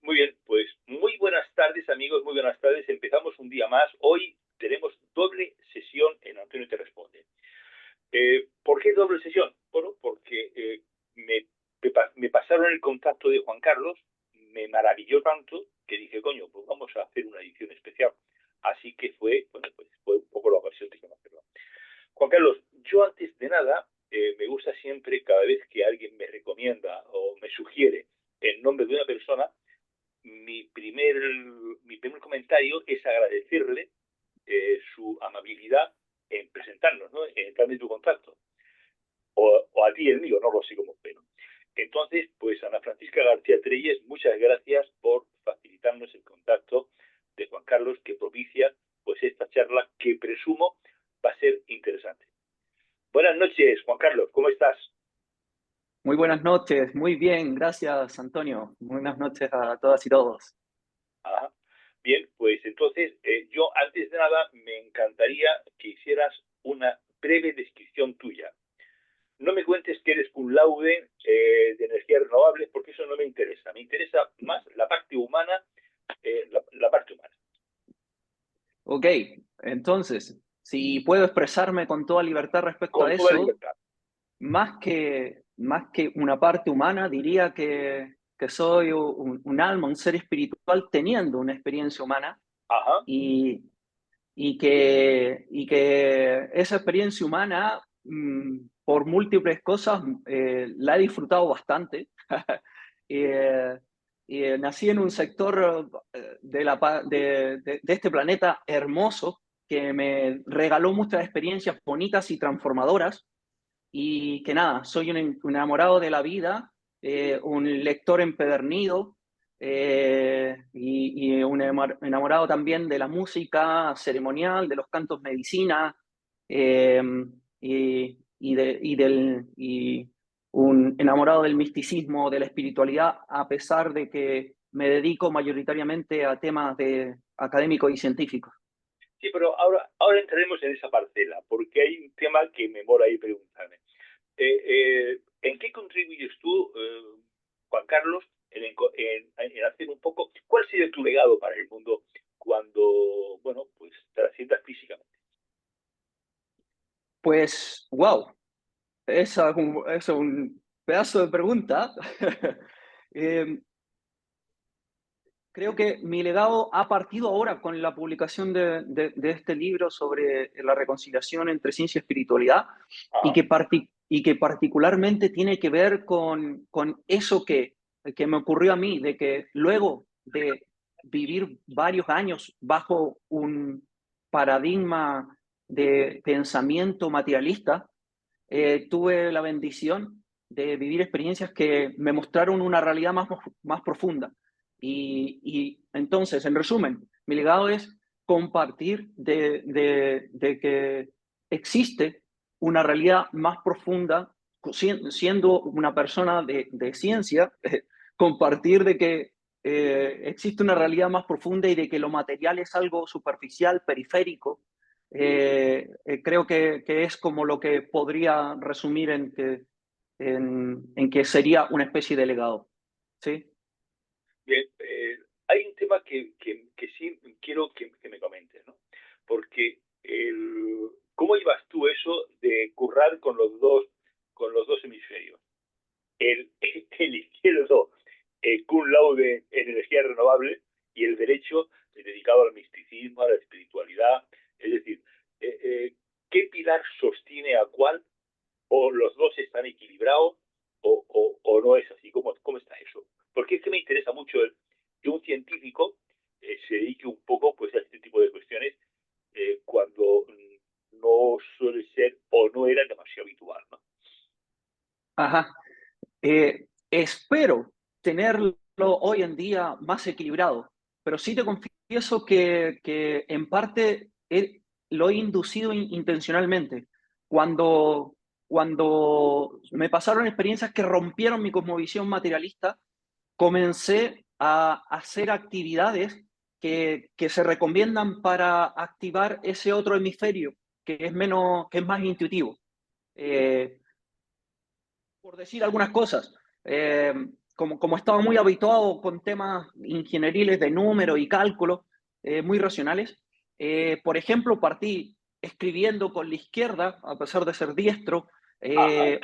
Muy bien, pues muy buenas tardes amigos, muy buenas tardes. Empezamos un día más. Hoy tenemos doble sesión en Antonio Te Responde. ¿Por qué doble sesión? Bueno, porque me pasaron el contacto de Juan Carlos, me maravilló tanto que dije, coño, pues vamos a hacer una edición especial. Así que fue, bueno, pues fue un poco la ocasión de hacerlo. Juan Carlos, yo antes de nada, me gusta siempre, cada vez que alguien me recomienda o me sugiere el nombre de una persona, mi primer, mi primer comentario es agradecerle su amabilidad en presentarnos, ¿no? En darme tu contacto. O a ti el mío, no lo sé cómo, pero. Entonces, pues Ana Francisca García Treyes, muchas gracias por facilitarnos el contacto de Juan Carlos que propicia pues esta charla que presumo va a ser interesante. Buenas noches, Juan Carlos, ¿cómo estás? Muy buenas noches, muy bien, gracias Antonio. Buenas noches a todas y todos. Ajá. Bien, pues entonces yo antes de nada me encantaría que hicieras una breve descripción tuya. No me cuentes que eres cum laude de energías renovables porque eso no me interesa. Me interesa más la parte humana, la parte humana. Ok, entonces, si puedo expresarme con toda libertad respecto a Con toda eso, libertad. más que una parte humana, diría que soy un alma, un ser espiritual teniendo una experiencia humana Ajá. y, y que esa experiencia humana, por múltiples cosas, la he disfrutado bastante. Eh, nací en un sector de este planeta hermoso que me regaló muchas experiencias bonitas y transformadoras y que nada, soy un enamorado de la vida, un lector empedernido y un enamorado también de la música ceremonial, de los cantos medicina eh, y un enamorado del misticismo, de la espiritualidad, a pesar de que me dedico mayoritariamente a temas académicos y científicos. Sí, pero ahora entraremos en esa parcela porque hay un tema que me mola ahí preguntarme. ¿En qué contribuyes tú, Juan Carlos, en hacer un poco, cuál sería tu legado para el mundo cuando, bueno, pues trasciendas físicamente? Pues, wow, esa es un pedazo de pregunta. Eh, Creo que mi legado ha partido ahora con la publicación de este libro sobre la reconciliación entre ciencia y espiritualidad y Ajá. que particularmente tiene que ver con eso que me ocurrió a mí, de que luego de vivir varios años bajo un paradigma de pensamiento materialista, tuve la bendición de vivir experiencias que me mostraron una realidad más profunda. Y entonces, en resumen, mi legado es compartir de que existe una realidad más profunda, siendo una persona de ciencia, compartir de que existe una realidad más profunda y de que lo material es algo superficial, periférico, creo que es como lo que podría resumir en que sería una especie de legado. ¿Sí? Bien, hay un tema que sí quiero que me comentes, ¿no? Porque ¿cómo llevas tú eso de currar con los dos hemisferios? El izquierdo, cum laude en energía renovable, y el derecho dedicado al misticismo, a la espiritualidad. Es decir, eh, eh, ¿qué pilar sostiene a cuál? ¿O los dos están equilibrados o no es así? ¿Cómo está eso? Porque es que me interesa mucho que un científico se dedique un poco pues, a este tipo de cuestiones cuando no suele ser o no era demasiado habitual, ¿no? Ajá. Espero tenerlo hoy en día más equilibrado, pero sí te confieso que en parte lo he inducido intencionalmente. Cuando me pasaron experiencias que rompieron mi cosmovisión materialista, comencé a hacer actividades que se recomiendan para activar ese otro hemisferio que es más intuitivo. Eh, por decir algunas cosas. como estaba muy habituado con temas ingenieriles de número y cálculo, muy racionales, por ejemplo, partí escribiendo con la izquierda, a pesar de ser diestro, Ajá.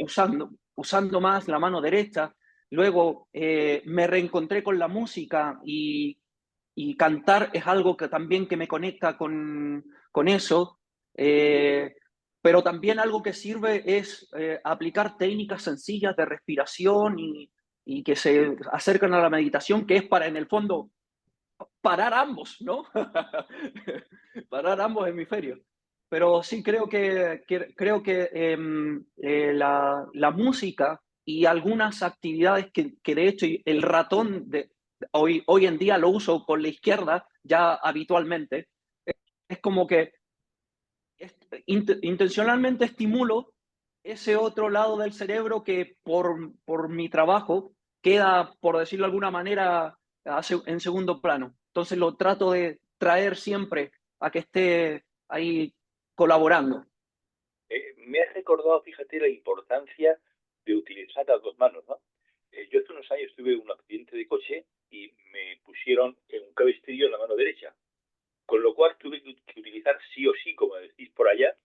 usando más la mano derecha. Luego me reencontré con la música y cantar es algo que también que me conecta con eso. Pero también algo que sirve es aplicar técnicas sencillas de respiración y que se acercan a la meditación, que es para, en el fondo, parar ambos, ¿no? Parar ambos hemisferios. Pero sí creo que la música y algunas actividades que de hecho el ratón hoy en día lo uso con la izquierda ya habitualmente, es como que intencionalmente estimulo ese otro lado del cerebro que por mi trabajo queda, por decirlo de alguna manera, en segundo plano. Entonces lo trato de traer siempre a que esté ahí colaborando. Me has recordado, fíjate, la importancia de utilizar las dos manos, ¿no? Yo hace unos años tuve un accidente de coche y me pusieron un cabestrillo en la mano derecha, con lo cual tuve que utilizar sí o sí, como decís por allá,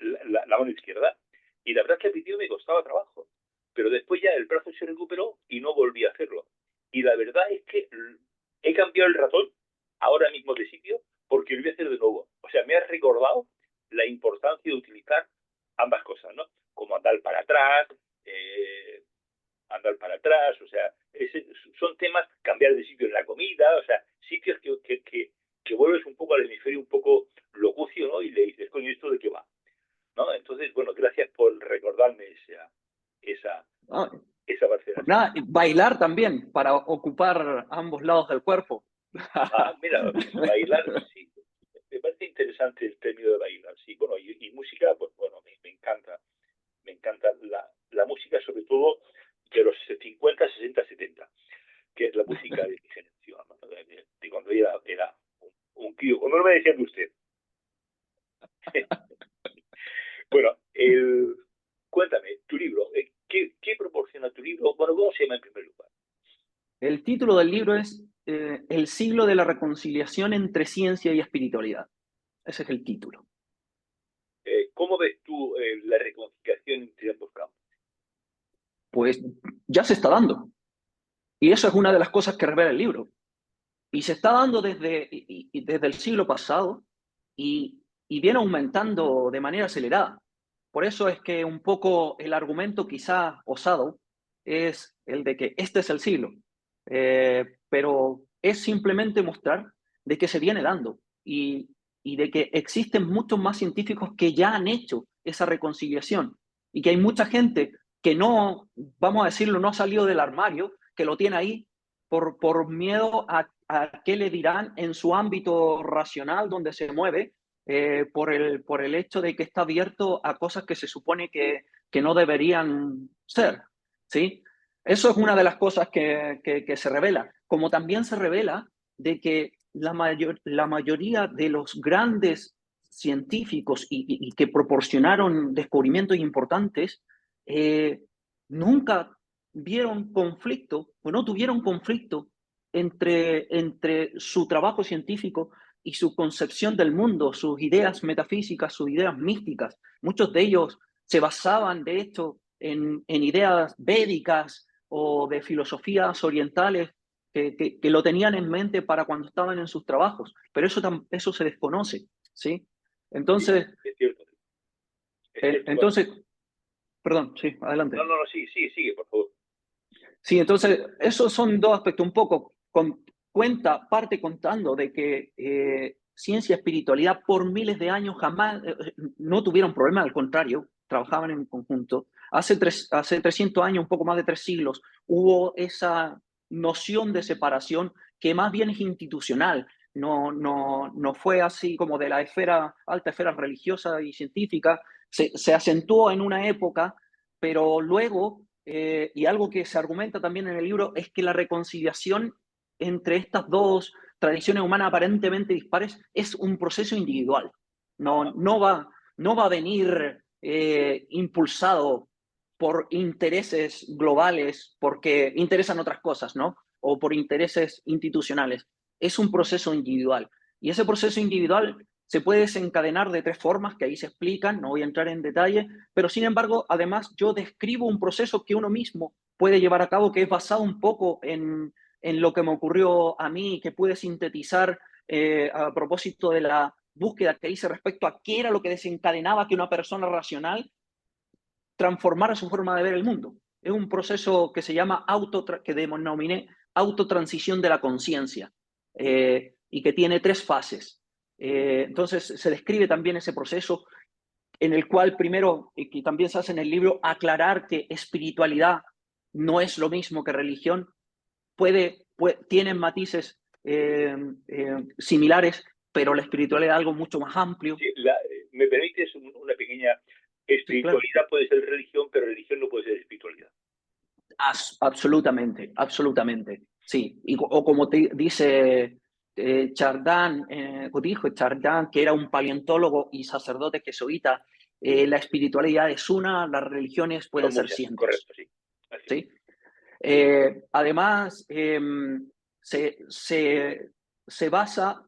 la mano izquierda. Y la verdad es que al principio me costaba trabajo, pero después ya el brazo se recuperó y no volví a hacerlo. Y la verdad es que he cambiado el ratón ahora mismo de sitio porque lo voy a hacer de nuevo. O sea, me has recordado la importancia de utilizar ambas cosas, ¿no? Como andar para atrás, o sea, son temas, cambiar de sitio en la comida, o sea, sitios que vuelves un poco al hemisferio un poco locucio, ¿no? Y le dices, coño, ¿esto de qué va? ¿No? Entonces, bueno, gracias por recordarme esa, Ah, esa pues parcelación. nada, bailar también para ocupar ambos lados del cuerpo. Ah, mira, bailar, sí. Me parece interesante el término de bailar, sí. Bueno, y música, pues bueno, me encanta. Me encanta la música, sobre todo de los 50, 60, 70, que es la música de mi generación, ¿no? De cuando era un tío. ¿Cómo no me decían de usted? Bueno, cuéntame, tu libro, ¿qué proporciona tu libro? Bueno, ¿cómo se llama en primer lugar? El título del libro es El siglo de la reconciliación entre ciencia y espiritualidad. Ese es el título. ¿Cómo ves tú la reconciliación entre ambos campos? Pues ya se está dando. Y eso es una de las cosas que revela el libro. Y se está dando desde el siglo pasado y viene aumentando de manera acelerada. Por eso es que un poco el argumento quizá osado es el de que este es el siglo. Pero es simplemente mostrar de que se viene dando y de que existen muchos más científicos que ya han hecho esa reconciliación y que hay mucha gente que no, vamos a decirlo, no ha salido del armario, que lo tiene ahí por miedo a qué le dirán en su ámbito racional donde se mueve, por el hecho de que está abierto a cosas que se supone que no deberían ser. ¿Sí? Eso es una de las cosas que se revela. Como también se revela de que la mayoría de los grandes científicos y que proporcionaron descubrimientos importantes nunca vieron conflicto o no tuvieron conflicto entre su trabajo científico y su concepción del mundo, sus ideas metafísicas, sus ideas místicas. Muchos de ellos se basaban, de hecho, en ideas védicas o de filosofías orientales que lo tenían en mente para cuando estaban en sus trabajos, pero eso se desconoce, ¿sí? Sí, Entonces, es cierto, es eh, cierto. Bueno, entonces, perdón, sí, no, adelante. no, no, sí, sí, sigue, por favor. Sí, entonces, esos son dos aspectos. Un poco parte contando de que ciencia y espiritualidad por miles de años jamás no tuvieron problema, al contrario, trabajaban en conjunto. Hace 300 años, un poco más de 3 siglos, hubo esa noción de separación que más bien es institucional. No fue así como de la alta esfera religiosa y científica. Se acentuó en una época, pero luego y algo que se argumenta también en el libro es que la reconciliación entre estas dos tradiciones humanas aparentemente dispares es un proceso individual. Ajá. No va a venir impulsado por intereses globales, porque interesan otras cosas, ¿no? O por intereses institucionales. Es un proceso individual. Y ese proceso individual se puede desencadenar de tres formas que ahí se explican, no voy a entrar en detalle, pero sin embargo, además, yo describo un proceso que uno mismo puede llevar a cabo, que es basado un poco en lo que me ocurrió a mí, que pude sintetizar a propósito de la búsqueda que hice respecto a qué era lo que desencadenaba que una persona racional transformara su forma de ver el mundo. Es un proceso que se llama que denominé autotransición de la conciencia y que tiene tres fases. Entonces se describe también ese proceso en el cual primero, y que también se hace en el libro, aclarar que espiritualidad no es lo mismo que religión, tienen matices similares, pero la espiritualidad es algo mucho más amplio. Sí, ¿me permites una pequeña Sí, claro. espiritualidad? Puede ser religión, pero religión no puede ser espiritualidad. Absolutamente, absolutamente. Sí, o como te dice Chardin, dijo Chardin, que era un paleontólogo y sacerdote jesuita, la espiritualidad es una, las religiones pueden Son ser muchas, cientos. correcto, sí. Así es. ¿Sí? Además, se, se, se basa,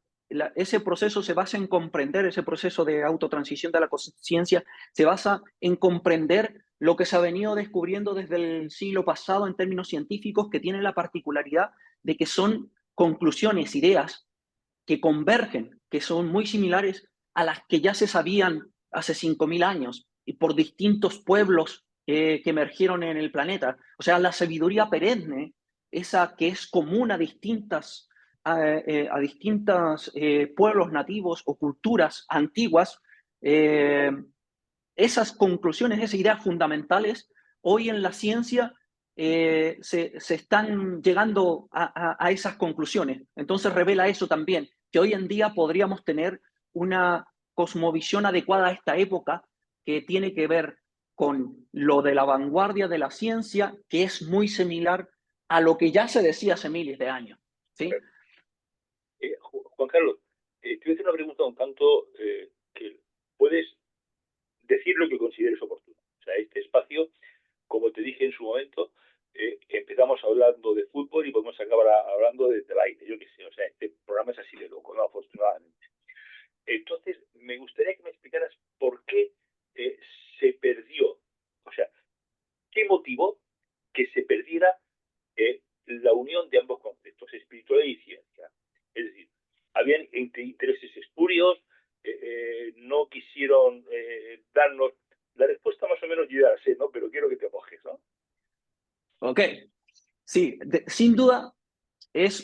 ese proceso se basa en comprender, ese proceso de autotransición de la conciencia, se basa en comprender lo que se ha venido descubriendo desde el siglo pasado en términos científicos, que tienen la particularidad de que son conclusiones, ideas que convergen, que son muy similares a las que ya se sabían hace 5.000 años y por distintos pueblos que emergieron en el planeta. O sea, la sabiduría perenne, esa que es común a distintos pueblos nativos o culturas antiguas, eh, esas conclusiones, esas ideas fundamentales, hoy en la ciencia se están llegando a esas conclusiones. Entonces revela eso también, que hoy en día podríamos tener una cosmovisión adecuada a esta época que tiene que ver con lo de la vanguardia de la ciencia, que es muy similar a lo que ya se decía hace miles de años. ¿Sí? Correcto. Juan Carlos, te voy a hacer una pregunta un tanto que puedes decir lo que consideres oportuno. O sea, este espacio, como te dije en su momento, empezamos hablando de fútbol y podemos acabar hablando de baile, yo qué sé. O sea, este programa es así de loco, ¿no? Afortunadamente. Entonces, me gustaría que me explicaras por qué eh, se perdió, o sea, qué motivó que se perdiera la unión de ambos conceptos, espiritualidad y ciencia. Es decir, habían intereses espurios, no quisieron darnos la respuesta más o menos, yo ya la sé, ¿no? Pero quiero que te mojes, ¿no? Ok, sí, sin duda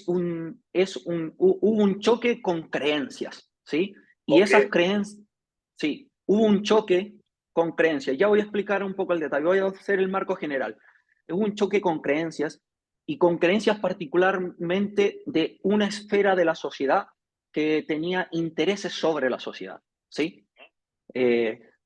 hubo un choque con creencias, ¿sí? Y ¿Con esas qué? creencias, sí, hubo un choque con creencias. Ya voy a explicar un poco el detalle, voy a hacer el marco general. Hubo un choque con creencias y con creencias particularmente de una esfera de la sociedad que tenía intereses sobre la sociedad, ¿sí?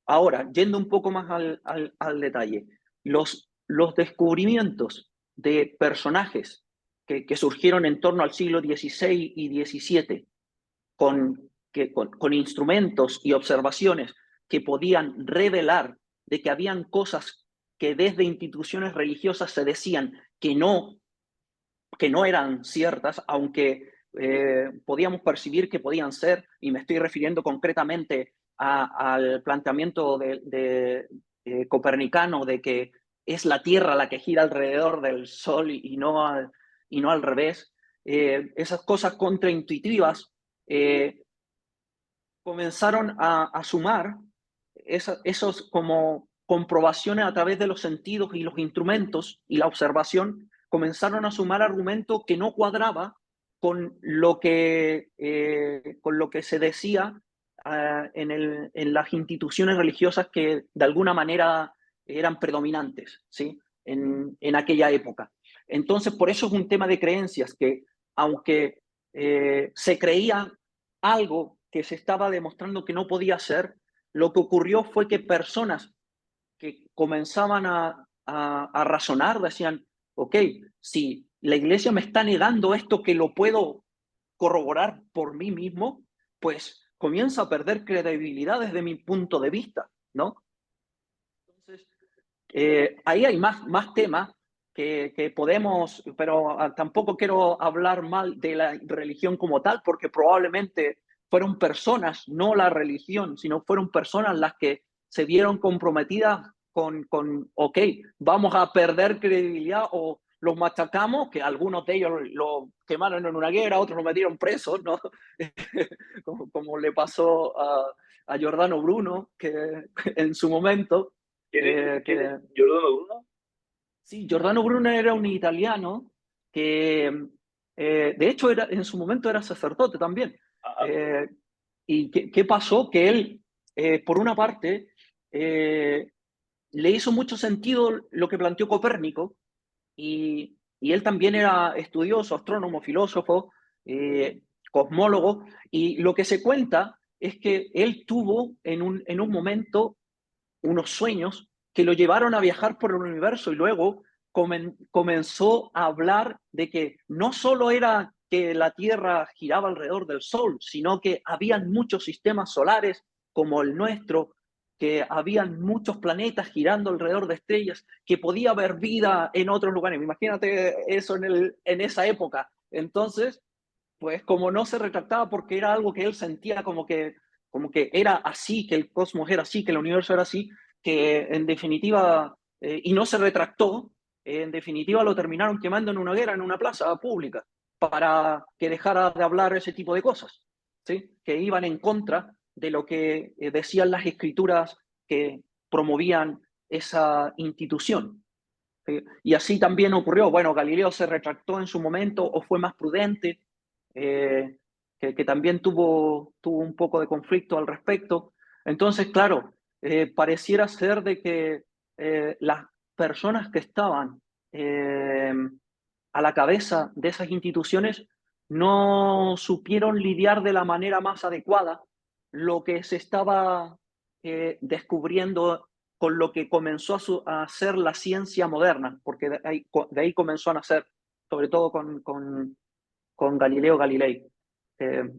Ahora, yendo un poco más al detalle, los descubrimientos de personajes que surgieron en torno al siglo XVI y XVII con instrumentos y observaciones que podían revelar de que habían cosas que desde instituciones religiosas se decían que no eran ciertas, aunque podíamos percibir que podían ser, y me estoy refiriendo concretamente al planteamiento de copernicano de que es la Tierra la que gira alrededor del Sol y no al revés. Esas cosas contraintuitivas comenzaron a sumar esos como comprobaciones a través de los sentidos y los instrumentos y la observación, comenzaron a sumar argumentos que no cuadraba con lo que se decía en las instituciones religiosas que de alguna manera eran predominantes, ¿sí? En aquella época. Entonces, por eso es un tema de creencias, que aunque se creía algo que se estaba demostrando que no podía ser, lo que ocurrió fue que personas que comenzaban a razonar decían, ok, si la iglesia me está negando esto que lo puedo corroborar por mí mismo, pues comienza a perder credibilidad desde mi punto de vista, ¿no? Entonces, ahí hay más temas que podemos, pero tampoco quiero hablar mal de la religión como tal, porque probablemente fueron personas, no la religión, sino fueron personas las que se vieron comprometidas ok, vamos a perder credibilidad o los machacamos, que algunos de ellos lo quemaron en una guerra, otros lo metieron presos, ¿no? como le pasó a Giordano Bruno, que en su momento, ¿Quién es que Giordano Bruno? sí, Giordano Bruno era un italiano que, de hecho, en su momento era sacerdote también. Ajá. Eh, ¿Y qué pasó? Que él, por una parte, le hizo mucho sentido lo que planteó Copérnico, y él también era estudioso, astrónomo, filósofo, cosmólogo, y lo que se cuenta es que él tuvo en un momento unos sueños que lo llevaron a viajar por el universo y luego comenzó a hablar de que no solo era que la Tierra giraba alrededor del Sol, sino que habían muchos sistemas solares como el nuestro, que habían muchos planetas girando alrededor de estrellas, que podía haber vida en otros lugares. Imagínate eso en esa época. Entonces, pues como no se retractaba porque era algo que él sentía como que era así, que el cosmos era así, que el universo era así, que en definitiva, y no se retractó, en definitiva lo terminaron quemando en una hoguera, en una plaza pública, para que dejara de hablar ese tipo de cosas, ¿sí? Que iban en contra de lo que decían las escrituras que promovían esa institución. ¿Sí? Y así también ocurrió. Bueno, Galileo se retractó en su momento o fue más prudente, eh, que también tuvo un poco de conflicto al respecto. Entonces, claro, pareciera ser de que las personas que estaban eh, a la cabeza de esas instituciones no supieron lidiar de la manera más adecuada lo que se estaba descubriendo con lo que comenzó a ser la ciencia moderna, porque de ahí comenzó a nacer, sobre todo con Galileo Galilei. Eh,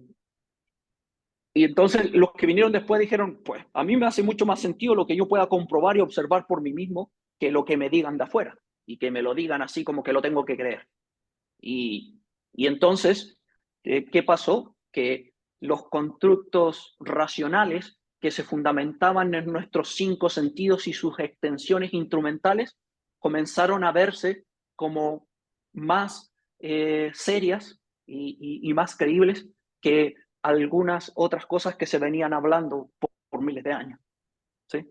y entonces los que vinieron después dijeron, pues a mí me hace mucho más sentido lo que yo pueda comprobar y observar por mí mismo que lo que me digan de afuera, y que me lo digan así como que lo tengo que creer. Y entonces, ¿qué pasó? Que los constructos racionales que se fundamentaban en nuestros cinco sentidos y sus extensiones instrumentales comenzaron a verse como más serias y más creíbles que algunas otras cosas que se venían hablando por miles de años. ¿Sí?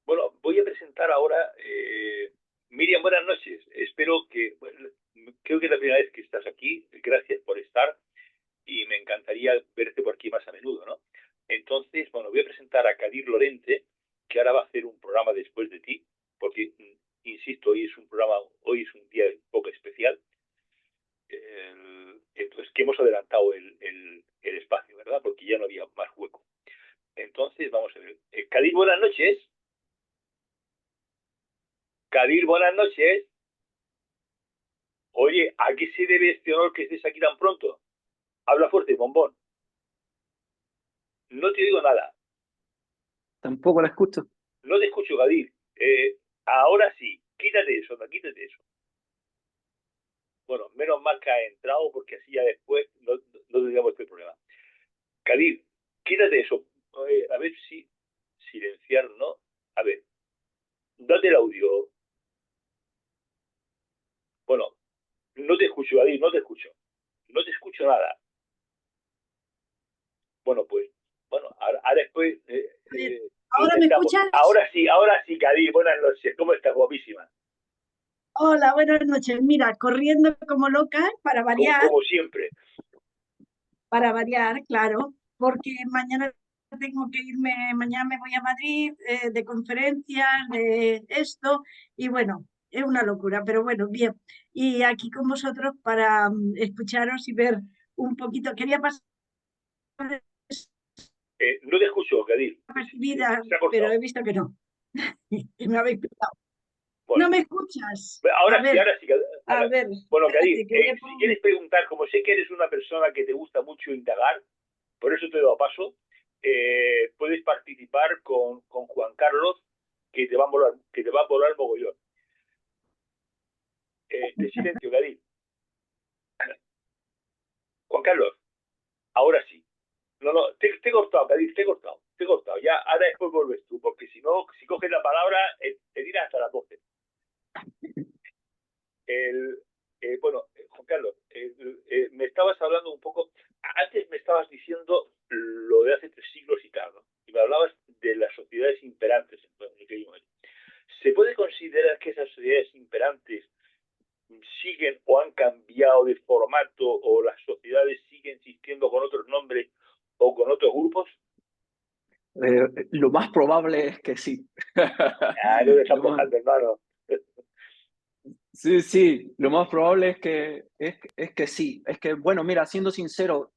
Bueno, voy a presentar ahora, Miriam, buenas noches. Espero que, bueno, creo que es la primera vez que estás aquí. Gracias por estar y me encantaría verte por aquí más a menudo, ¿no? Entonces, bueno, voy a presentar a Kadir Lorente, que ahora va a hacer un programa después de ti, porque, insisto, hoy es un día un poco especial. Entonces, que hemos adelantado el espacio, ¿verdad? Porque ya no había más hueco. Entonces, vamos a ver. Kadir, buenas noches. Kadir, buenas noches. Oye, ¿a qué se debe este honor que estés aquí tan pronto? Habla fuerte, bombón. No te digo nada. Tampoco la escucho. No te escucho, Kadir. Ahora sí. Quítate eso, no, quítate eso. Bueno, menos mal que ha entrado porque así ya después no tendríamos este problema. Kadir, quítate eso. A ver si silenciar, ¿no? A ver, date el audio. Bueno, no te escucho, Kadir, no te escucho. No te escucho nada. Bueno, pues, bueno, ahora después A ver, lo ¿ahora me intentamos. escuchas? Ahora sí, Kadir, buenas noches. ¿Cómo estás, guapísima? Hola, buenas noches. Mira, corriendo como loca Como siempre. claro, porque mañana tengo que irme, mañana me voy a Madrid de conferencias, de esto, y bueno, es una locura, pero bueno, bien. Y aquí con vosotros para escucharos y ver un poquito. Quería pasar No te escucho, Kadir. desapercibida, Se ha pero cortado. he visto que no, que me habéis pillado. Bueno, No me escuchas. ahora sí, ahora sí. A ver, Bueno, Kadir, espérate, que le si pongo. quieres preguntar, como sé que eres una persona que te gusta mucho indagar, por eso te doy paso, puedes participar con Juan Carlos que te va a volar mogollón. De silencio, David. Juan Carlos, ahora sí. No, no, te he cortado, David, te he cortado. Ya, ahora después vuelves tú, porque si no, si coges la palabra, te dirás hasta las 12. Bueno, Juan Carlos, me estabas hablando un poco, antes me estabas diciendo lo de hace 3 siglos y tal, ¿no? Y me hablabas de las sociedades imperantes en aquel momento. ¿Se puede considerar que esas sociedades imperantes siguen o han cambiado de formato o las sociedades siguen existiendo con otros nombres o con otros grupos? Lo más probable es que sí. Ah, no te estás Lo más- mojando, hermano. Sí, sí, lo más probable es que sí. Es que, bueno, mira, siendo sincero,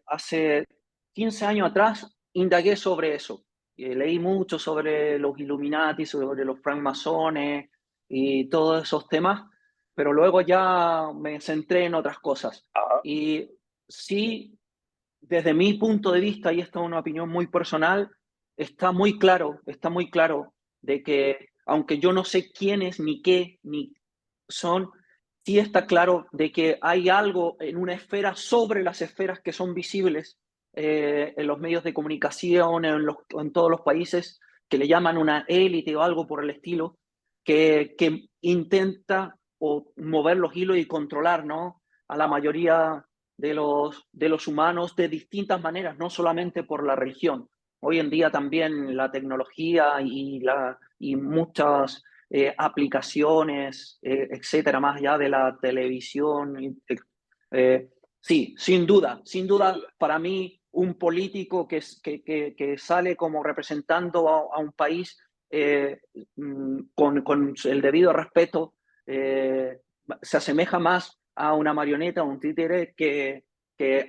hace 15 años atrás indagué sobre eso. Leí mucho sobre los Illuminati, sobre los francmasones y todos esos temas, pero luego ya me centré en otras cosas. Ajá. Y sí, desde mi punto de vista, y esta es una opinión muy personal, está muy claro de que, aunque yo no sé quiénes, ni qué, ni son, sí está claro de que hay algo en una esfera sobre las esferas que son visibles en los medios de comunicación, en todos los países, que le llaman una élite o algo por el estilo, que intenta o mover los hilos y controlar, ¿no?, a la mayoría de los humanos de distintas maneras, no solamente por la religión. Hoy en día también la tecnología y muchas aplicaciones, etcétera, más allá de la televisión. Sí, sin duda, para mí, un político que sale como representando a un país con el debido respeto, se asemeja más a una marioneta, a un títere, que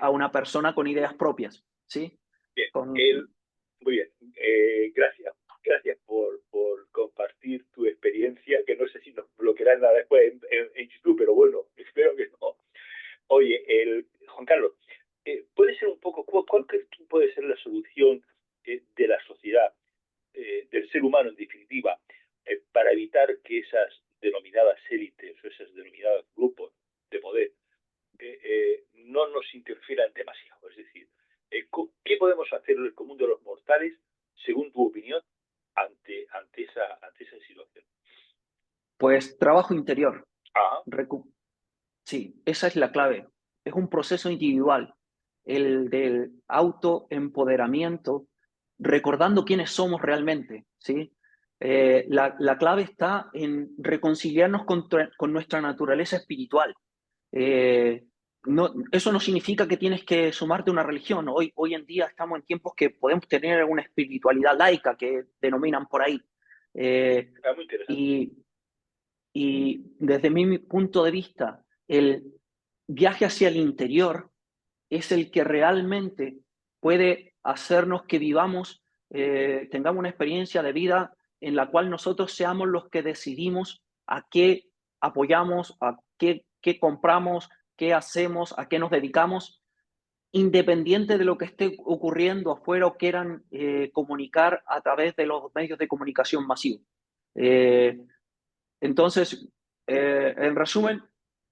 a una persona con ideas propias, ¿sí? Bien, Con, muy bien. Gracias. Gracias por compartir tu experiencia, que no sé si nos bloquearán nada después en YouTube, pero bueno, espero que no. Oye, Juan Carlos, ¿puede ser un poco, cuál crees tú puede ser la solución de la sociedad, del ser humano en definitiva, para evitar que esas denominadas élites o esos denominados grupos de poder no nos interfieran demasiado? Es decir, ¿qué podemos hacer el común de los mortales, según tu opinión, ante esa situación? pues trabajo interior. Ajá. Sí, esa es la clave. Es un proceso individual, el del autoempoderamiento, recordando quiénes somos realmente, ¿sí? La clave está en reconciliarnos con nuestra naturaleza espiritual. Eso no significa que tienes que sumarte a una religión. Hoy en día estamos en tiempos que podemos tener una espiritualidad laica, que denominan por ahí. Eh, Es muy interesante. y, y desde mi punto de vista, el viaje hacia el interior es el que realmente puede hacernos que vivamos, tengamos una experiencia de vida en la cual nosotros seamos los que decidimos a qué apoyamos, a qué compramos, qué hacemos, a qué nos dedicamos, independiente de lo que esté ocurriendo afuera o quieran comunicar a través de los medios de comunicación masivos. Eh, entonces, en resumen,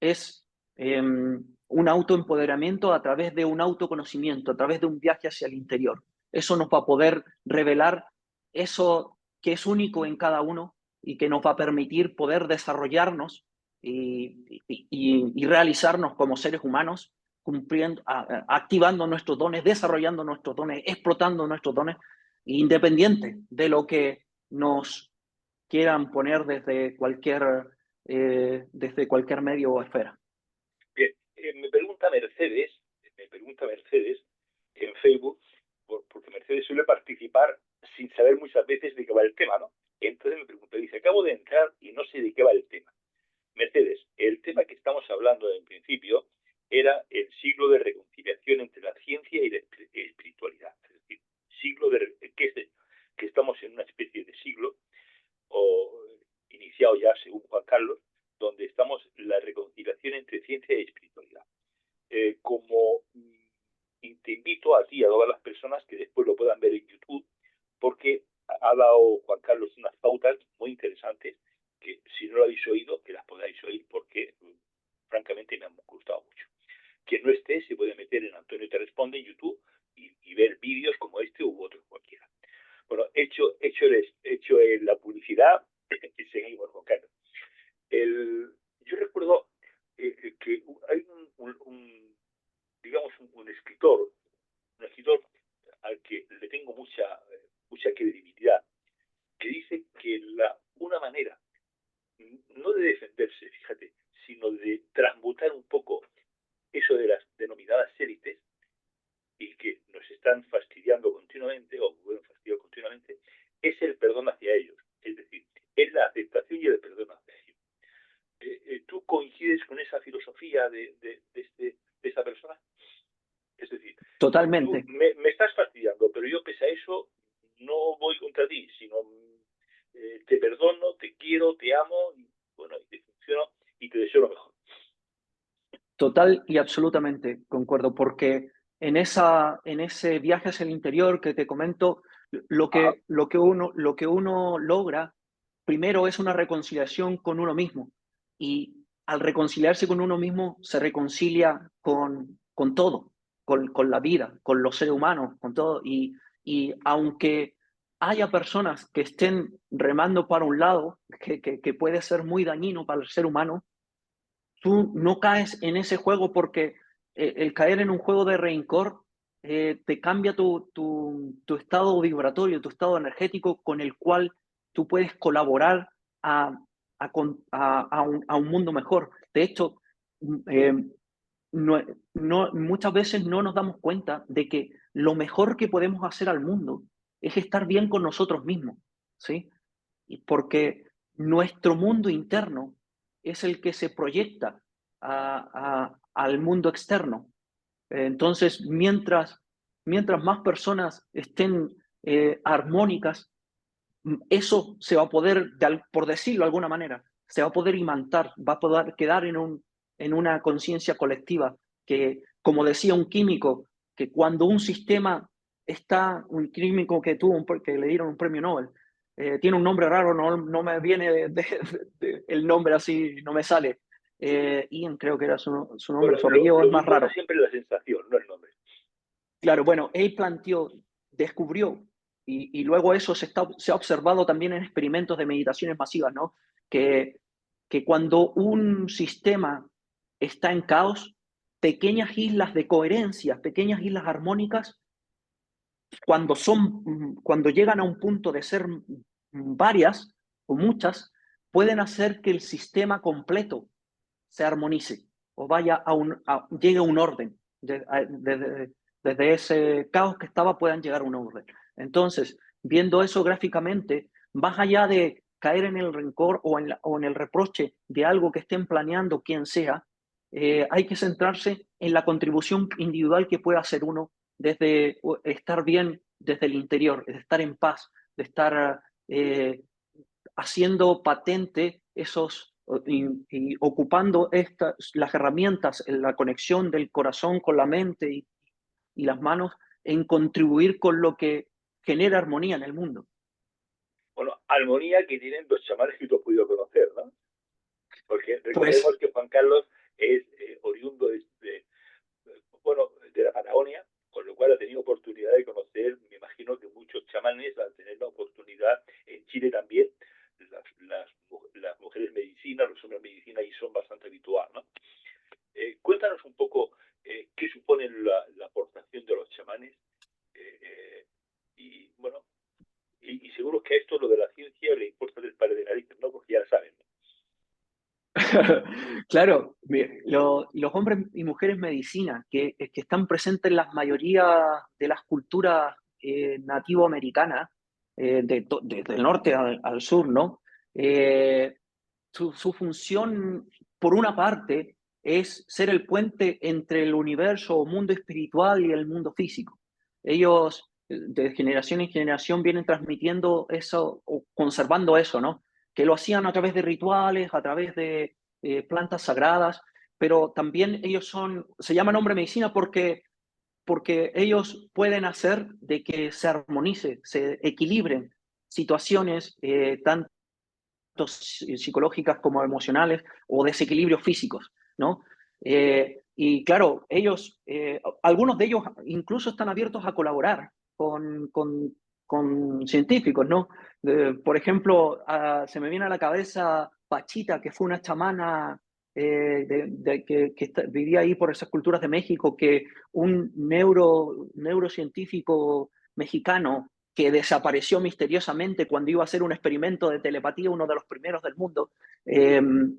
es un autoempoderamiento a través de un autoconocimiento, a través de un viaje hacia el interior. Eso nos va a poder revelar eso que es único en cada uno y que nos va a permitir poder desarrollarnos y realizarnos como seres humanos, activando nuestros dones, desarrollando nuestros dones, explotando nuestros dones, independiente de lo que nos quieran poner desde cualquier medio o esfera. Bien, me pregunta Mercedes en Facebook, porque Mercedes suele participar sin saber muchas veces de qué va el tema, ¿no? Entonces me pregunta, dice, acabo de entrar y no sé de qué va el tema. Mercedes, el tema que estamos hablando en principio era el siglo de reconciliación entre la ciencia y la espiritualidad. Es decir, que estamos en una especie de siglo o iniciado ya, según Juan Carlos, donde estamos en la reconciliación entre ciencia y espiritualidad. Como te invito a ti y a todas las personas que después lo puedan ver en YouTube, porque ha dado Juan Carlos unas pautas Responde en YouTube y ver vídeos como este u otro cualquiera. Bueno, hecho la publicidad, y seguimos con Carlos. Yo recuerdo que hay digamos, un escritor al que le tengo mucha credibilidad, que dice que una manera, no de defenderse, fíjate, sino de transmutar un poco eso de las denominadas élites y que nos están fastidiando continuamente, o bueno, fastidiando continuamente, es el perdón hacia ellos. Es decir, es la aceptación y el perdón hacia ellos. ¿Tú coincides con esa filosofía de esta persona? Es decir, tú Totalmente. me estás fastidiando, pero yo pese a eso no voy contra ti, sino te perdono, te quiero, te amo, y bueno, y te funciono y te deseo lo mejor. Total y absolutamente concuerdo, porque en ese viaje hacia el interior que te comento, Ajá. lo que uno logra primero es una reconciliación con uno mismo. Y al reconciliarse con uno mismo, se reconcilia con todo, con la vida, con los seres humanos, con todo. Y aunque haya personas que estén remando para un lado, que puede ser muy dañino para el ser humano, tú no caes en ese juego porque el caer en un juego de rencor te cambia tu estado vibratorio, tu estado energético con el cual tú puedes colaborar a un mundo mejor. De hecho, eh, muchas veces no nos damos cuenta de que lo mejor que podemos hacer al mundo es estar bien con nosotros mismos, ¿sí? Porque nuestro mundo interno es el que se proyecta al mundo externo. Entonces, mientras más personas estén armónicas, eso se va a poder, por decirlo de alguna manera, se va a poder imantar, va a poder quedar en una conciencia colectiva que, como decía un químico, que cuando un sistema un químico que le dieron un premio Nobel, tiene un nombre raro, no me viene el nombre así, no me sale. Ian creo que era su nombre, Bueno, su apellido es lo más importa raro. siempre la sensación, no el nombre. Claro, bueno, él descubrió, y luego eso se ha observado también en experimentos de meditaciones masivas, ¿no? Que cuando un sistema está en caos, pequeñas islas de coherencia, pequeñas islas armónicas, cuando llegan a un punto de ser varias o muchas, pueden hacer que el sistema completo se armonice o llegue a un orden. Desde ese caos que estaba puedan llegar a un orden. Entonces, viendo eso gráficamente, más allá de caer en el rencor o en el reproche de algo que estén planeando quien sea, hay que centrarse en la contribución individual que pueda hacer uno desde estar bien desde el interior, de estar en paz, de estar haciendo patente y ocupando las herramientas, en la conexión del corazón con la mente y las manos en contribuir con lo que genera armonía en el mundo. Bueno, armonía que tienen los chamanes que tú has podido conocer, ¿no? Porque recordemos Pues, que Juan Carlos es oriundo bueno, de la Patagonia, con lo cual ha tenido oportunidad de conocer, me imagino que muchos chamanes al tener la oportunidad, en Chile también, las mujeres medicinas, los hombres medicina y son bastante habitual, ¿no? Cuéntanos un poco qué supone la aportación de los chamanes y bueno, y seguro que a esto lo de la ciencia le importa del par de narices, ¿no? Porque ya lo saben, ¿no? claro, los hombres y mujeres medicina que están presentes en la mayoría de las culturas nativoamericanas, desde el norte al sur, ¿no? Su función, por una parte, es ser el puente entre el universo o mundo espiritual y el mundo físico. Ellos, de generación en generación, vienen transmitiendo eso o conservando eso, ¿no? Que lo hacían a través de rituales, a través de plantas sagradas, pero también se llaman hombre medicina porque ellos pueden hacer de que se armonice, se equilibren situaciones tanto psicológicas como emocionales o desequilibrios físicos, ¿no? Y claro, ellos, algunos de ellos incluso están abiertos a colaborar con científicos, ¿no? Por ejemplo, se me viene a la cabeza Pachita, que fue una chamana que vivía ahí por esas culturas de México, que un neurocientífico mexicano que desapareció misteriosamente cuando iba a hacer un experimento de telepatía, uno de los primeros del mundo, él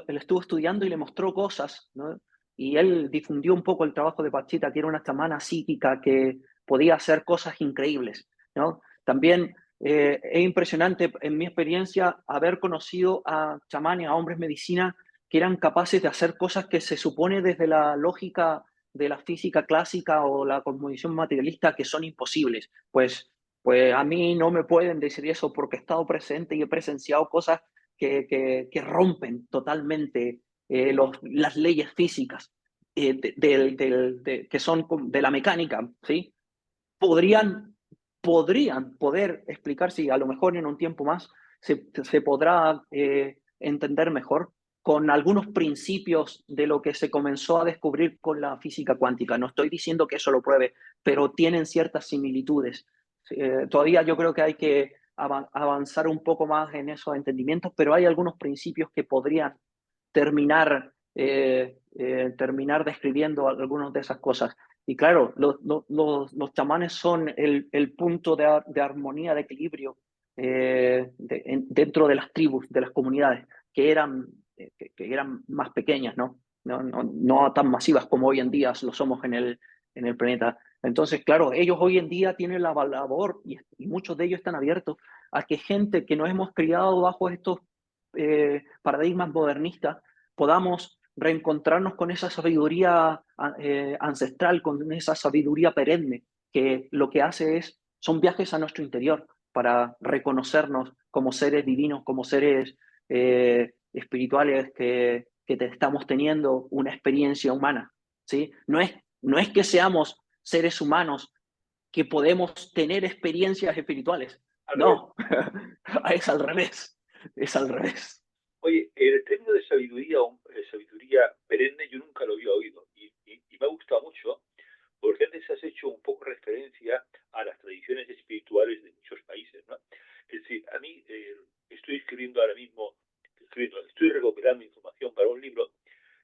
estuvo estudiando y le mostró cosas, ¿no? Y él difundió un poco el trabajo de Pachita, que era una chamana psíquica que podía hacer cosas increíbles, ¿no? También es impresionante, en mi experiencia, haber conocido a chamanes, a hombres medicina, que eran capaces de hacer cosas que se supone desde la lógica de la física clásica o la cosmovisión materialista que son imposibles. Pues a mí no me pueden decir eso porque he estado presente y he presenciado cosas que rompen totalmente las leyes físicas que son de la mecánica, ¿sí? Podrían, podrían poder explicar si a lo mejor en un tiempo más se podrá entender mejor con algunos principios de lo que se comenzó a descubrir con la física cuántica. No estoy diciendo que eso lo pruebe, pero tienen ciertas similitudes. Todavía yo creo que hay que avanzar un poco más en esos entendimientos, pero hay algunos principios que podrían terminar describiendo algunas de esas cosas. Y claro, los chamanes son el punto de armonía, de equilibrio dentro de las tribus, de las comunidades, que eran más pequeñas, ¿no? No tan masivas como hoy en día lo somos en el planeta. Entonces, claro, ellos hoy en día tienen la labor, y muchos de ellos están abiertos a que gente que nos hemos criado bajo estos paradigmas modernistas podamos reencontrarnos con esa sabiduría ancestral, con esa sabiduría perenne, que lo que hace son viajes a nuestro interior para reconocernos como seres divinos, como seres espirituales que estamos teniendo una experiencia humana, ¿sí? No es que seamos seres humanos que podemos tener experiencias espirituales, no, es al revés, es al revés. Oye, el término de sabiduría o sabiduría perenne yo nunca lo había oído y me ha gustado mucho porque antes has hecho un poco referencia a las tradiciones espirituales de muchos países, ¿no? Es decir, a mí estoy escribiendo ahora mismo, estoy recopilando información para un libro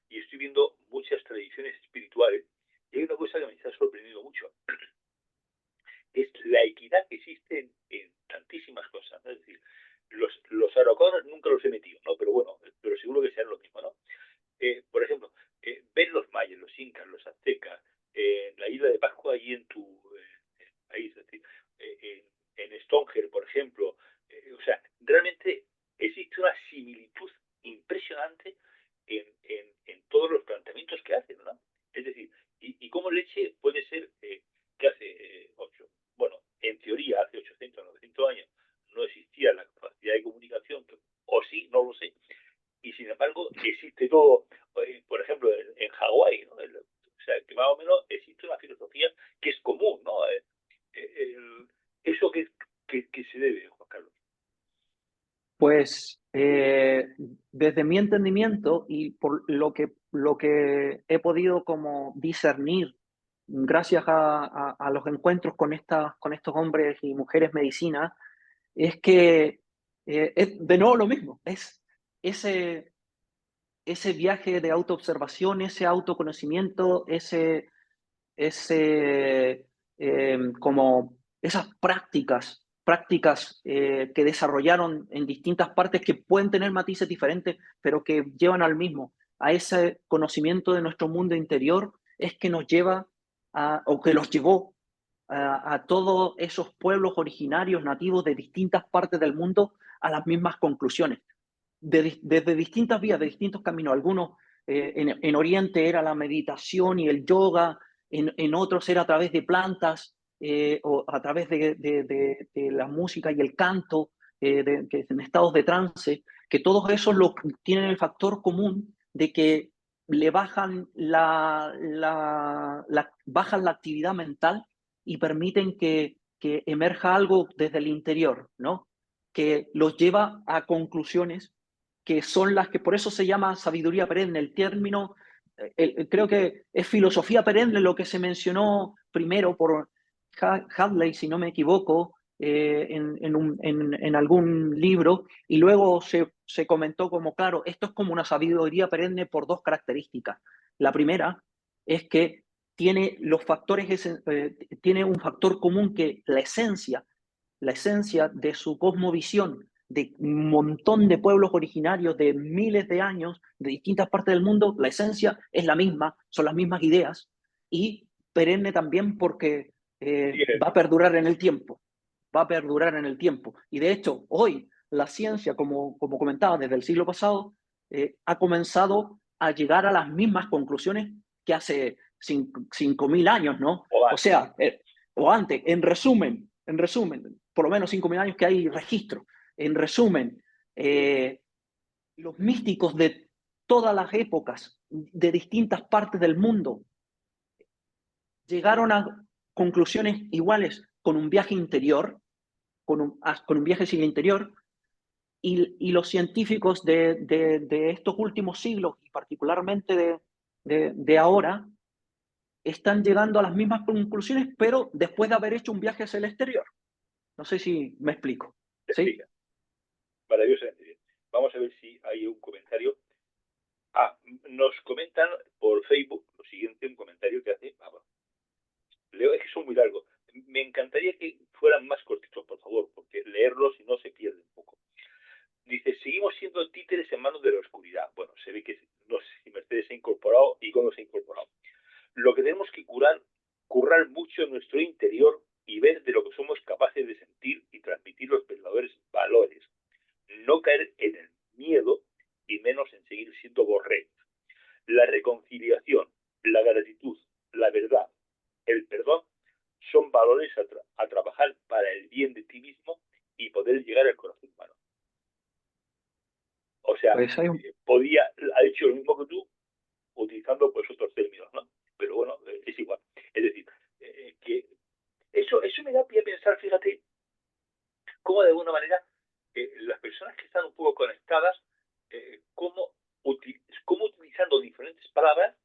y estoy viendo muchas tradiciones espirituales y hay una cosa que me está sorprendiendo mucho, es la equidad que existe en tantísimas cosas, ¿no? Es decir, los araucanos nunca los he metido, ¿no? Pero bueno, pero seguro que serán lo mismo, ¿no? Por ejemplo, ven los mayas, los incas, los aztecas, la isla de Pascua allí en tu país, es decir, en Stonehenge, por ejemplo. O sea, realmente existe una similitud impresionante en todos los planteamientos que hacen, ¿no? Es decir, y cómo leche puede ser que hace bueno, en teoría hace 800, 900 años no existía la capacidad de comunicación, o sí, no lo sé, y sin embargo existe todo, por ejemplo, en Hawái, ¿no? O sea, que más o menos existe una filosofía que es común, ¿no? Eso que se debe, Juan Carlos. Pues desde mi entendimiento y por lo que he podido como discernir gracias a los encuentros con estos hombres y mujeres medicina, es que es de nuevo lo mismo, es ese, ese viaje de autoobservación, ese autoconocimiento, como esas prácticas que desarrollaron en distintas partes que pueden tener matices diferentes, pero que llevan al mismo, a ese conocimiento de nuestro mundo interior, es que nos lleva o que los llevó a todos esos pueblos originarios nativos de distintas partes del mundo a las mismas conclusiones, desde distintas vías, de distintos caminos. Algunos en Oriente era la meditación y el yoga, en otros era a través de plantas o a través de la música y el canto, que en estados de trance, que todos esos tienen el factor común de que le bajan la actividad mental y permiten que emerja algo desde el interior, ¿no? Que los lleva a conclusiones que son las que, por eso se llama sabiduría perenne. El término creo que es filosofía perenne lo que se mencionó primero por Hadley, si no me equivoco, en algún libro, y luego se comentó como, claro, esto es como una sabiduría perenne por dos características. La primera es que tiene tiene un factor común, que la esencia de su cosmovisión, de un montón de pueblos originarios de miles de años, de distintas partes del mundo, la esencia es la misma, son las mismas ideas, y perenne también porque va a perdurar en el tiempo, va a perdurar en el tiempo. Y de hecho, hoy la ciencia, como comentaba, desde el siglo pasado, ha comenzado a llegar a las mismas conclusiones que hace 5.000 años, ¿no? O sea, o antes, en resumen, por lo menos 5.000 años que hay registro. En resumen, los místicos de todas las épocas, de distintas partes del mundo, llegaron a conclusiones iguales con un viaje interior, con un viaje sin interior, y los científicos de estos últimos siglos, y particularmente de ahora, están llegando a las mismas conclusiones, pero después de haber hecho un viaje hacia el exterior. No sé si me explico. ¿Sí? Maravillosamente bien. Vamos a ver si hay un comentario. Nos comentan por Facebook lo siguiente, un comentario que hace. Leo, es que son muy largos. Me encantaría que fueran más cortitos, por favor, porque leerlos, si no, se pierde un poco. Dice, seguimos siendo títeres en manos de la oscuridad. Bueno, se ve que no sé si Mercedes se ha incorporado y cuándo se ha incorporado. Lo que tenemos que currar mucho en nuestro interior y ver de lo que somos capaces de sentir y transmitir los verdaderos valores. No caer en el miedo y menos en seguir siendo borregos. La reconciliación, la gratitud, la verdad, el perdón son valores a trabajar para el bien de ti mismo y poder llegar al corazón humano. O sea, Pues ha dicho lo mismo que tú, utilizando pues otros términos, ¿no? Pero bueno, es igual. Es decir, que eso me da pie a pensar, fíjate, cómo de alguna manera las personas que están un poco conectadas, cómo utilizando diferentes palabras,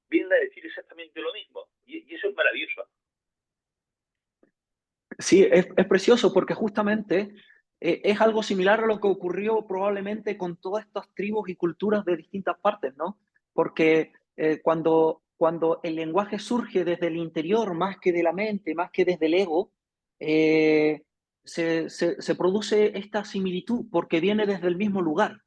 vienen a decir exactamente lo mismo. Y eso es maravilloso. Sí, es precioso porque justamente es algo similar a lo que ocurrió probablemente con todas estas tribus y culturas de distintas partes, ¿no? Porque cuando el lenguaje surge desde el interior más que de la mente, más que desde el ego, se produce esta similitud porque viene desde el mismo lugar.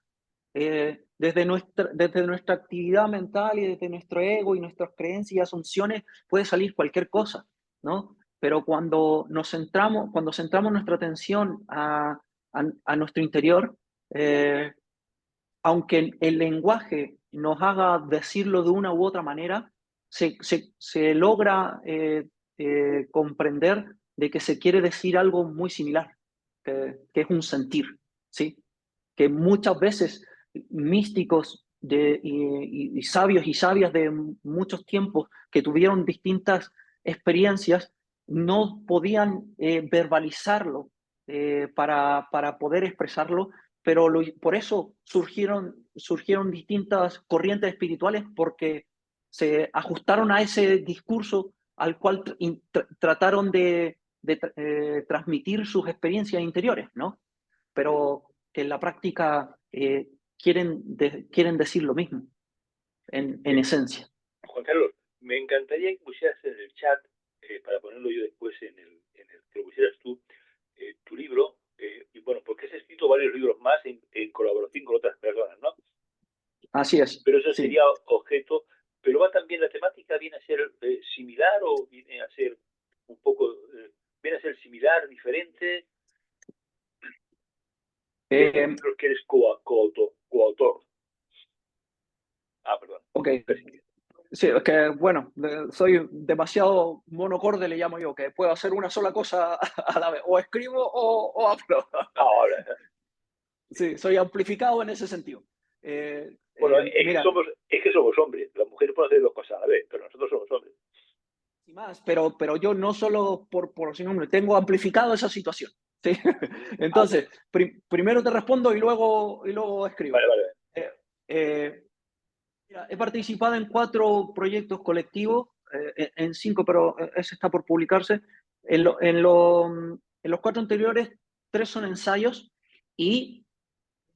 Desde nuestra actividad mental y desde nuestro ego y nuestras creencias y asunciones puede salir cualquier cosa, ¿no? Pero cuando centramos nuestra atención a nuestro interior, aunque el lenguaje nos haga decirlo de una u otra manera, se logra comprender de que se quiere decir algo muy similar, que es un sentir, ¿sí? Que muchas veces místicos y sabios y sabias de muchos tiempos que tuvieron distintas experiencias no podían verbalizarlo para poder expresarlo, pero por eso surgieron distintas corrientes espirituales, porque se ajustaron a ese discurso al cual trataron de transmitir sus experiencias interiores, ¿no? Pero que en la práctica quieren decir lo mismo, en esencia. Juan Carlos, me encantaría que pusieras en el chat, para ponerlo yo después que lo pusieras tú, tu libro, y bueno, porque has escrito varios libros más en colaboración con otras personas, ¿no? Así es. Pero eso sí. sería objeto, pero va también la temática, viene a ser similar o viene a ser un poco, viene a ser similar, diferente. Creo que eres coautor. Perdón. Ok. Sí, es que, bueno, soy demasiado monocorde, le llamo yo, que puedo hacer una sola cosa a la vez. O escribo o hablo. Ahora. Sí, soy amplificado en ese sentido. Bueno, mira, es que somos hombres. Las mujeres pueden hacer dos cosas a la vez, pero nosotros somos hombres. Y más, pero yo no solo por su nombre, tengo amplificado esa situación. ¿Sí? Entonces, primero te respondo y luego escribo. Vale. Mira, he participado en 4 proyectos colectivos, en 5, pero ese está por publicarse. En los 4 anteriores, 3 son ensayos y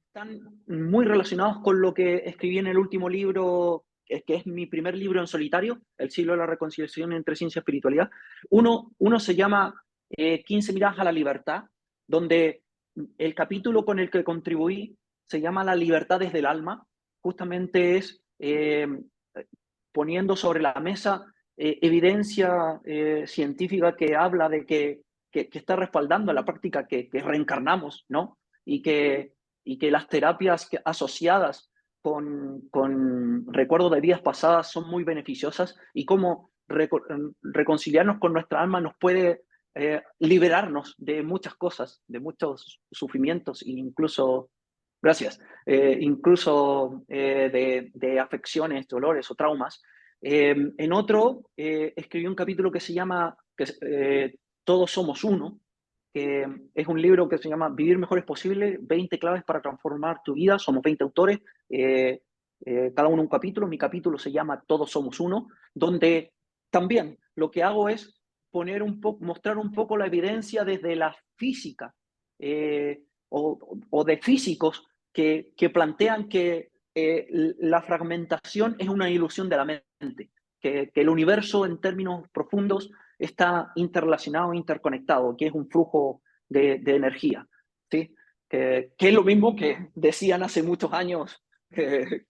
están muy relacionados con lo que escribí en el último libro, que es mi primer libro en solitario, El siglo de la reconciliación entre ciencia y espiritualidad. Uno se llama 15 miradas a la libertad, donde el capítulo con el que contribuí se llama La libertad desde el alma. Justamente es poniendo sobre la mesa evidencia científica que habla de que está respaldando la práctica que reencarnamos, ¿no? Y que las terapias asociadas con recuerdos de vidas pasadas son muy beneficiosas y cómo reconciliarnos con nuestra alma nos puede liberarnos de muchas cosas, de muchos sufrimientos e incluso, gracias, incluso de afecciones, dolores o traumas. En otro, escribí un capítulo que se llama Todos somos uno, que es un libro que se llama Vivir mejor es posible, 20 claves para transformar tu vida. Somos 20 autores, cada uno un capítulo. Mi capítulo se llama Todos somos uno, donde también lo que hago es mostrar un poco la evidencia desde la física o de físicos que plantean que la fragmentación es una ilusión de la mente, que el universo en términos profundos está interrelacionado, interconectado, que es un flujo de energía, ¿sí? Que es lo mismo que decían hace muchos años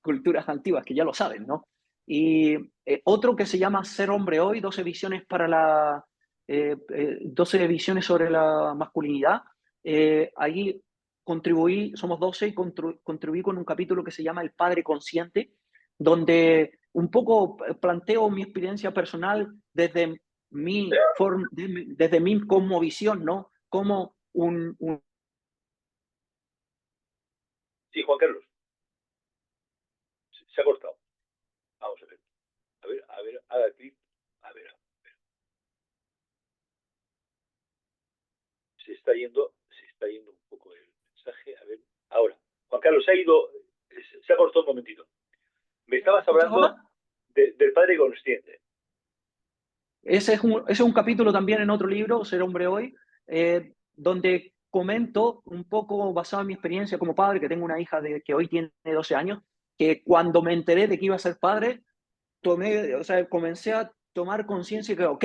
culturas antiguas, que ya lo saben, ¿no? Y otro que se llama Ser hombre hoy, 12 visiones para 12 visiones sobre la masculinidad. Ahí somos 12 y contribuí con un capítulo que se llama El Padre Consciente, donde un poco planteo mi experiencia personal desde mi cosmovisión, ¿no? Como Sí, Juan Carlos, se ha cortado. Vamos a ver. Haga clic. A ver. Se está yendo un poco el mensaje. A ver, ahora. Juan Carlos, se ha cortado un momentito. Me estabas hablando del padre consciente. Ese es un capítulo también en otro libro, Ser hombre hoy, donde comento un poco basado en mi experiencia como padre, que tengo una hija que hoy tiene 12 años, que cuando me enteré de que iba a ser padre, comencé a tomar conciencia que, ok,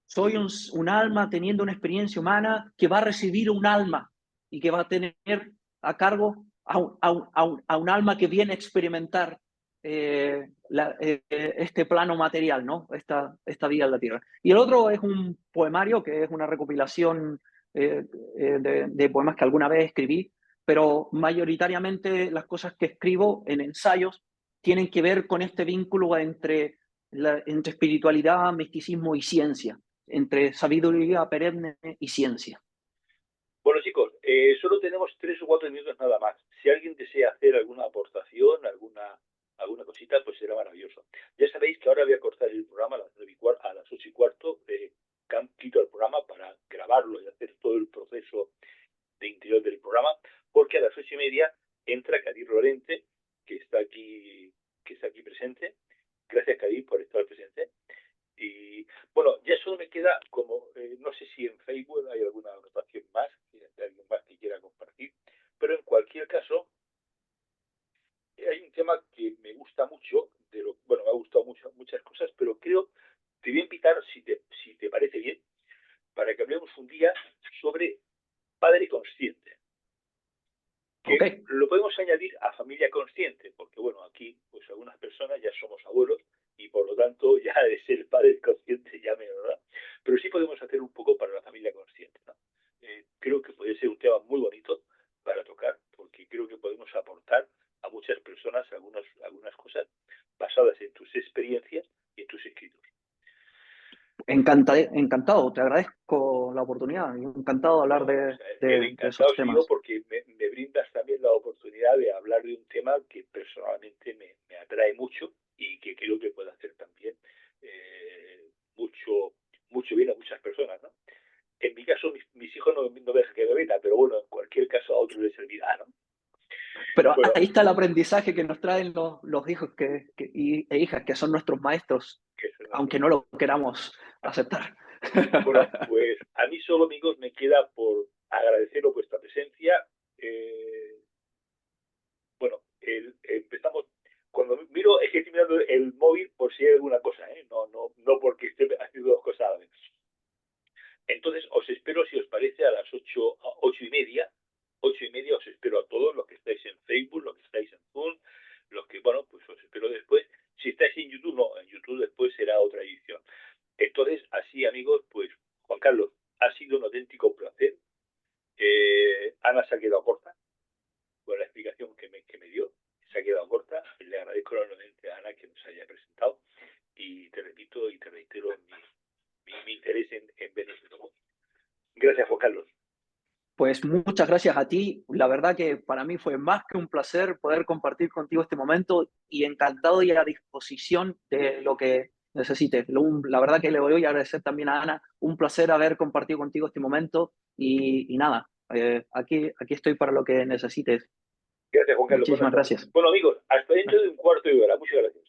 soy un alma teniendo una experiencia humana que va a recibir un alma y que va a tener a cargo a un alma que viene a experimentar este plano material, ¿no? Esta vida en la Tierra. Y el otro es un poemario que es una recopilación de poemas que alguna vez escribí, pero mayoritariamente las cosas que escribo en ensayos tienen que ver con este vínculo entre espiritualidad, misticismo y ciencia, entre sabiduría perenne y ciencia. Bueno, chicos, solo tenemos 3 o 4 minutos nada más. Si alguien desea hacer alguna aportación, alguna cosita, pues será maravilloso. Ya sabéis que ahora voy a cortar el programa a las 8:15. Quito el programa para grabarlo y hacer todo el proceso de interior del programa, porque a las 8:30 entra Kadir Lorente, que está aquí presente. Gracias, Kadir, por estar presente. Y bueno, ya solo me queda no sé si en Facebook hay alguna anotación más, alguien más que quiera compartir, pero en cualquier caso, hay un tema que me gusta mucho, me ha gustado muchas cosas, pero te voy a invitar, si te parece bien, para que hablemos un día sobre padre consciente. Que okay. Lo podemos añadir a familia consciente, porque bueno, aquí pues algunas personas ya somos abuelos y por lo tanto ya de ser padre consciente ya menos, ¿verdad? Pero sí podemos hacer un poco para la familia consciente, ¿no? Creo que puede ser un tema muy bonito para tocar, porque creo que podemos aportar a muchas personas algunas cosas basadas en tus experiencias y en tus escritos. Encantado, te agradezco la oportunidad, encantado de hablar El de encantado esos soy yo temas. porque me brindas también la oportunidad de hablar de un tema que personalmente me atrae mucho y que creo que puede hacer también mucho bien a muchas personas, ¿no? En mi caso, mis hijos no me dejan que me bebita, pero bueno, en cualquier caso a otros les servirá, ¿no? Pero Bueno, ahí está el aprendizaje que nos traen los hijos e hijas, que son nuestros maestros, que eso es aunque no lo queramos aceptar. Bueno, pues a mí solo, amigos, me queda por agradeceros vuestra presencia. Bueno, empezamos. Cuando miro, es que estoy mirando el móvil por si hay alguna cosa, ¿eh? No porque esté haciendo dos cosas a la vez. Entonces, os espero, si os parece, a las 8:30. 8:30 os espero a todos los que estáis en Facebook, los que estáis en Zoom, los que, bueno, pues os espero después. Si estáis en YouTube, no, en YouTube después será otra edición. Entonces, así, amigos, pues, Juan Carlos, ha sido un auténtico placer. Ana se ha quedado corta con la explicación que me dio. Se ha quedado corta. Le agradezco enormemente a Ana que nos haya presentado. Y te repito y te reitero mi interés en ver este tomo. Gracias, Juan Carlos. Pues muchas gracias a ti. La verdad que para mí fue más que un placer poder compartir contigo este momento y encantado y a disposición de lo que necesites. La verdad que le voy a agradecer también a Ana. Un placer haber compartido contigo este momento y nada, aquí estoy para lo que necesites. Gracias, Juan Carlos. Muchísimas gracias. Bueno, amigos, hasta dentro de un cuarto de hora. Muchas gracias.